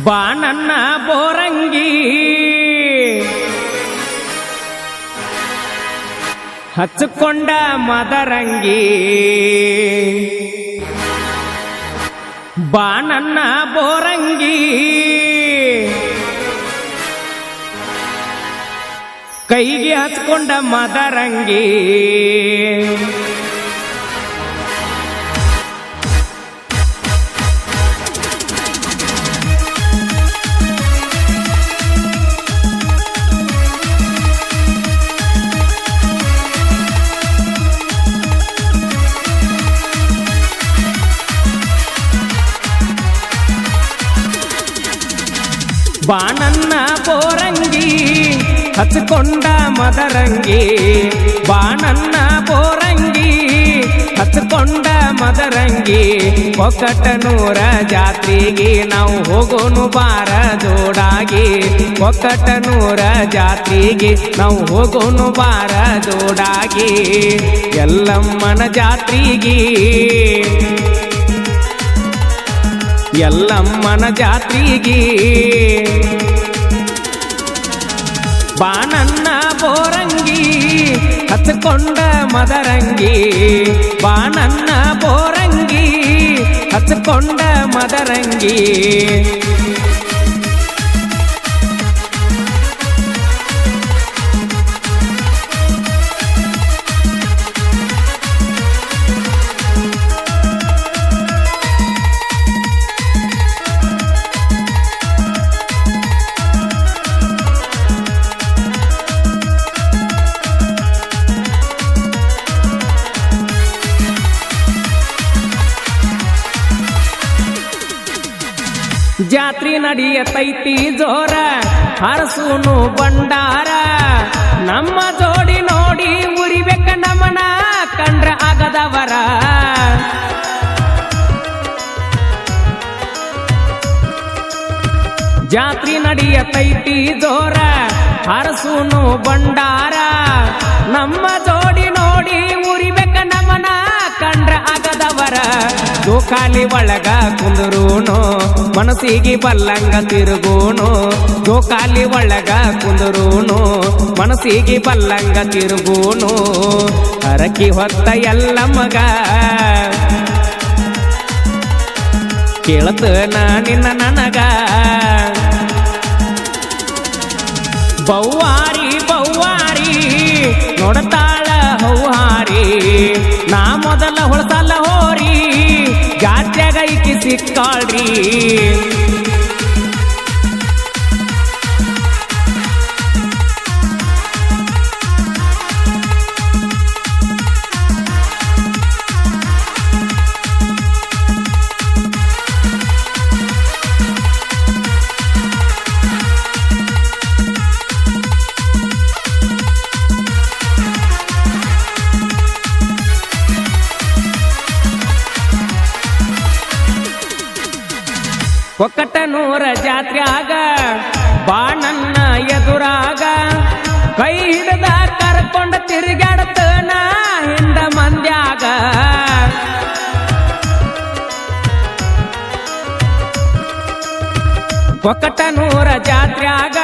ಬಾ ನನ್ನ ಬೋರಂಗಿ ಹಚ್ಚಿಕೊಂಡ ಮದರಂಗಿ ಬಾ ನನ್ನ ಬೋರಂಗಿ ಕೈಗೆ ಹಚ್ಕೊಂಡ ಮದರಂಗಿ ಬಾ ನನ್ನ ಬೋರಂಗಿ ಹಚ್ಚಿಕೊಂಡ ಮದರಂಗಿ ಬಾ ನನ್ನ ಬೋರಂಗಿ ಹಚ್ಚಿಕೊಂಡ ಮದರಂಗಿ ಒಕ್ಕಟನೂರ ಜಾತ್ರೆಗೆ ನಾವು ಹೋಗೋನು ಬಾರ ಜೋಡಾಗಿ ಒಕ್ಕಟನೂರ ಜಾತ್ರೆಗೆ ನಾವು ಹೋಗೋನು ಬಾರ ಜೋಡಾಗಿ ಎಲ್ಲಮ್ಮನ ಜಾತ್ರೆಗೆ ಎಲ್ಲಮ್ಮನ ಜಾತ್ರೆಗೆ ಬಾ ನನ್ನ ಬೋರಂಗಿ ಹಚ್ಚಿಕೊಂಡ ಮದರಂಗಿ ಬಾ ನನ್ನ ಬೋರಂಗಿ ಹಚ್ಚಿಕೊಂಡ ಮದರಂಗಿ ಜಾತ್ರೆ ನಡೆಯತೈತಿ ಜೋರ ಹರಸೂನು ಬಂಡಾರ ನಮ್ಮ ಜೋಡಿ ನೋಡಿ ಉರಿಬೇಕ ನಮನ ಕಂಡ್ರ ಆಗದವರ ಜಾತ್ರೆ ನಡೆಯತೈತಿ ಜೋರ ಹರಸೂನು ಬಂಡಾರ ನಮ್ಮ ಜೋಡಿ ನೋಡಿ ಉರಿಬೇಕ ನಮನ ಕಂಡ್ರ ಆಗದವರ ಜೋಕಾಲಿ ಒಳಗ ಕುಂದರೂನು ಮನಸ್ಸಿಗೆ ಬಲ್ಲಂಗ ತಿರುಗೂನು ಜೋಕಾಲಿ ಒಳಗ ಕುಂದರೂನು ಮನಸ್ಸಿಗೆ ಬಲ್ಲಂಗ ತಿರುಗೂನು ಹರಕಿ ಹೊತ್ತ ಎಲ್ಲ ಮಗ ಕೇಳತನ ನಿನ್ನ ನನಗ ಬೌವಾರಿ ಬೌವಾರಿ ನೋಡತಾಳ ಹೌಹಾರಿ ನಾ ಮೊದಲ ಹೊಳಸಲ್ಲ ಹೋರಿ ಜಾತ್ಯಾಗ ಈಕಿ ಸಿಕ್ಕಾಳ್ರಿ ಒಕ್ಕಟನೂರ ಜಾತ್ರ್ಯಾಗ ಬಾ ನನ್ನ ಎದುರಾಗ ಕೈ ಹಿಡ್ದ ಕರ್ಕೊಂಡ ತಿರುಗಾಡತನ ಹಿಂದ ಮಂದ್ಯಾಗ ಒಕ್ಕಟನೂರ ಜಾತ್ರ್ಯಾಗ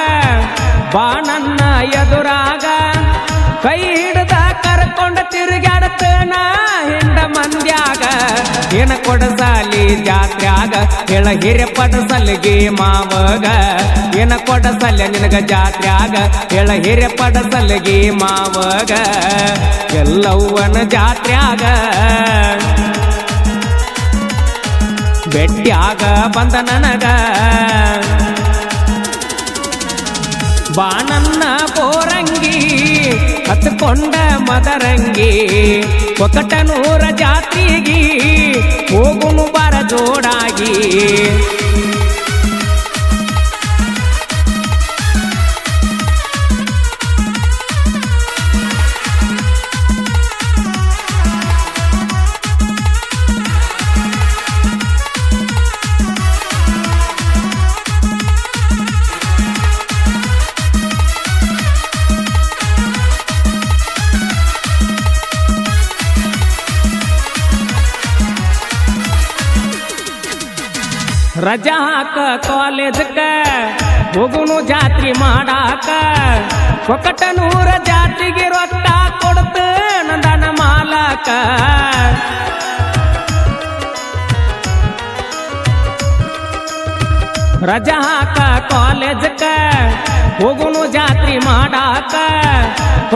ಬಾ ನನ್ನ ಎದುರಾಗ ಕೈ ಹಿಡ್ದ ಕರ್ಕೊಂಡ ತಿರುಗಾಡತನ ಹಿಂದ ಮಂದ್ಯಾಗ ಏನ ಕೊಡಸಾಲಿ ಜಾತ್ರ್ಯಾಗ ಹೇಳ ಹಿರಿಪಡ ಸಲ್ಲಿಗೆ ಮಾವಗ ಏನ ಕೊಡಸಲ್ಯ ನಿನಗ ಜಾತ್ರ್ಯಾಗ ಹೇಳ ಹಿರಿಪಡ ಸಲ್ಲಿಗೆ ಮಾವಗ ಎಲ್ಲವ್ವನ ಜಾತ್ರ್ಯಾಗ ಬೆಟ್ಟ್ಯಾಗ ಬಂದ ನನಗ ಬಾ ನನ್ನ ಬೋರಂಗಿ ಹಚ್ಚಿಕೊಂಡ ಮದರಂಗಿ ಒಕ್ಕಟನೂರ ಜಾತ್ರೆಗೆ ಹೋಗುನು ಬಾರ ಜೋಡಾಗಿ ರಜಾ ಹಾಕ ಕಾಲೇಜಕ್ಕ ಹೋಗುನು ಜಾತ್ರಿ ಮಾಡಾಕ ಒಕ್ಕಟನೂರ ಜಾತ್ರೆಗೆ ರೊಕ್ಕ ಕೊಡ್ತ ನಂದನ ಮಾಲಕ ರಜಾ ಹಾಕ ಕಾಲೇಜಕ್ಕ ಹೋಗುನು ಜಾತ್ರಿ ಮಾಡಾಕ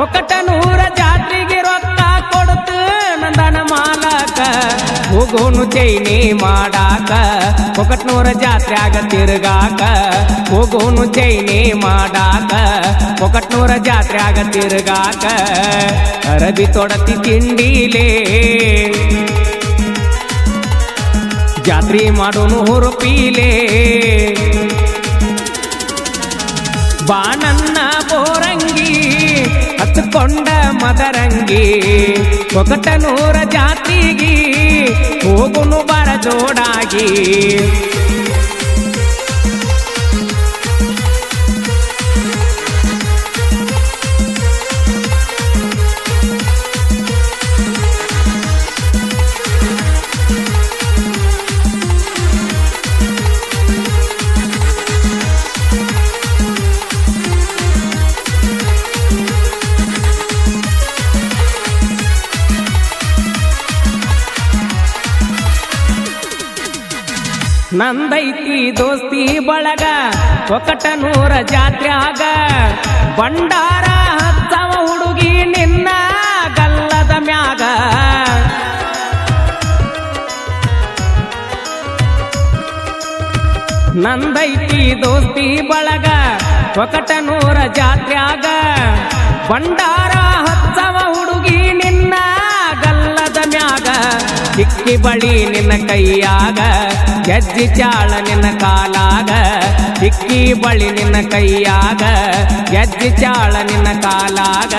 ಒಕ್ಕಟನೂರ ಜಾತ್ರೆಗೆ ರೊಕ್ಕ ಕೊಡ್ತ ನಂದನ ಮಾಲಕ ಹೋಗೋನು ಚೈನಿ ಮಾಡಾಕ ಒಕ್ಕಟ್ನೂರ ಜಾತ್ರ್ಯಾಗ ತಿರುಗಾಕ ಹೋಗೋನು ಚೈನಿ ಮಾಡಾಕ ಒಕ್ಕಟ್ನೂರ ಜಾತ್ರ್ಯಾಗ ತಿರುಗಾಕ ಅರಬಿ ತೊಡತಿ ತಿಂಡಿಲೇ ಜಾತ್ರಿ ಮಾಡೋನು ಹುರುಪೀಲೇ ಬಾನನ್ನ ಬೋರಂಗಿ ಹಚ್ಕೊಂಡ ಮದರಂಗಿ ಒಕ್ಕಟನೂರ ಜಾತ್ರೆಗೆ ಹೋಗುನು ಬರ ಜೋಡಾಗಿ ನಂದೈತಿ ದೋಸ್ತಿ ಬಳಗ ಒಕ್ಕಟನೂರ ಜಾತ್ರ್ಯಾಗ ಬಂಡಾರ ಹತ್ತವ ಹುಡುಗಿ ನಿನ್ನ ಗಲ್ಲದ ಮ್ಯಾಗ ನಂದೈತಿ ದೋಸ್ತಿ ಬಳಗ ಒಕ್ಕಟನೂರ ಜಾತ್ರ್ಯಾಗ ಬಂಡಾರ ಹತ್ತವ ಹುಡುಗಿ ನಿನ್ನ ಗಲ್ಲದ ಮ್ಯಾಗ ಚಿಕ್ಕಿ ಬಳಿ ನಿನ್ನ ಕೈಯಾಗ ಗೆಜ್ಜಿ ಚಾಳ ನಿನ್ನ ಕಾಲಾಗ ಚಿಕ್ಕಿ ಬಳಿ ನಿನ್ನ ಕೈಯಾಗ ಗೆಜ್ಜಿ ಚಾಳ ನಿನ್ನ ಕಾಲಾಗ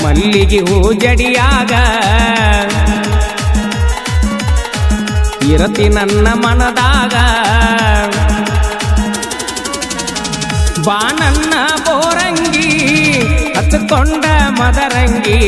ಮಲ್ಲಿಗೆ ಹೂ ಜಡಿಯಾಗ ಇರತಿ ನನ್ನ ಮನದಾಗ ಬಾನನ್ನ ಬೋರಂಗಿ ಹಚ್ಕೊಂಡ ಮದರಂಗಿ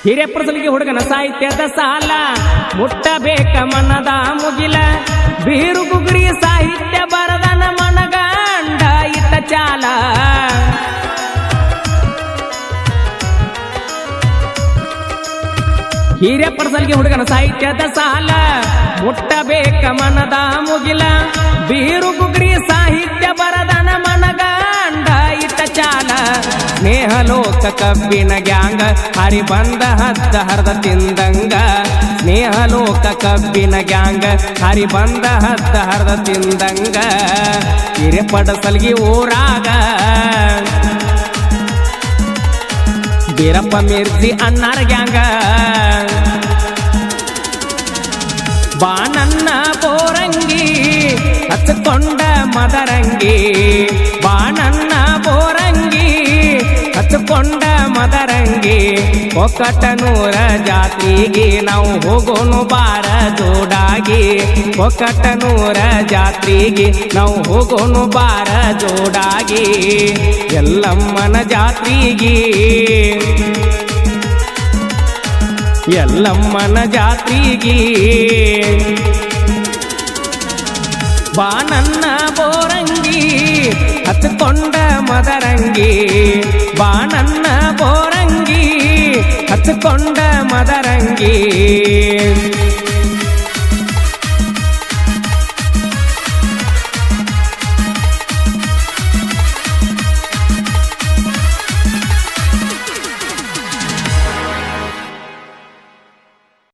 ಹಿರೇಪ್ರಸಲಿಗೆ ಹುಡುಗನ ಸಾಹಿತ್ಯದ ಸಾಲ ಮುಟ್ಟಬೇಕ ಮನದ ಮುಗಿಲ ಬೀರು ಗುಗ್ರಿ ಸಾಹಿತ್ಯ ಬರದನ ಮನಗಂಡ ಇಟ್ಟ ಚಾಲ ಹಿರೇಪ್ರಸಲಿಗೆ ಹುಡುಗನ ಸಾಹಿತ್ಯದ ಸಾಲ ಮುಟ್ಟಬೇಕ ಮನದ ಮುಗಿಲ ಬೀರು ಗುಗ್ರಿ ಸಾಹಿತ್ಯ ಬರದನ ಮನಗಂಡ ಇಟ್ಟ ಚಾಲ ಸ್ನೇಹಲೋಕ ಕಬ್ಬಿನ ಗ್ಯಾಂಗ ಹರಿ ಬಂದ ಹದ್ದ ಹರ್ದ ತಿಂದಂಗ ಸ್ನೇಹಲೋಕ ಕಬ್ಬಿನ ಗ್ಯಾಂಗ ಹರಿ ಬಂದ ಹದ್ದ ಹರ್ದ ತಿಂದಂಗ ಹಿರೇಪಡಸಲ್ಗಿ ಊರಾಗ ಬೀರಪ್ಪ ಮಿರ್ಜಿ ಅಣ್ಣಾರ ಗ್ಯಾಂಗ ಬಾನನ್ನ ಬೋರಂಗಿ ಹಚ್ಕೊಂಡ ಮದರಂಗಿ ಬಾನನ್ನ ಬೋರಂಗಿ ಹಚ್ಕೊಂಡ ಮದರಂಗಿ ಒಕ್ಕಟನೂರ ಜಾತ್ರೆಗೆ ನಾವು ಹೋಗೋನು ಬಾರ ಜೋಡಾಗಿ ಒಕ್ಕಟನೂರ ಜಾತ್ರೆಗೆ ನಾವು ಹೋಗೋನು ಬಾರ ಜೋಡಾಗಿ ಎಲ್ಲಮ್ಮನ ಜಾತ್ರೆಗೆ ಎಲ್ಲಮ್ಮನ ಜಾತ್ರೆಗೆ ಬಾನನ್ನ ಬೋರಂಗಿ ಹಚ್ಕೊಂಡ ಮದರಂಗಿ ಬಾನನ್ನ ಬೋರಂಗಿ ಹಚ್ಕೊಂಡ ಮದರಂಗಿ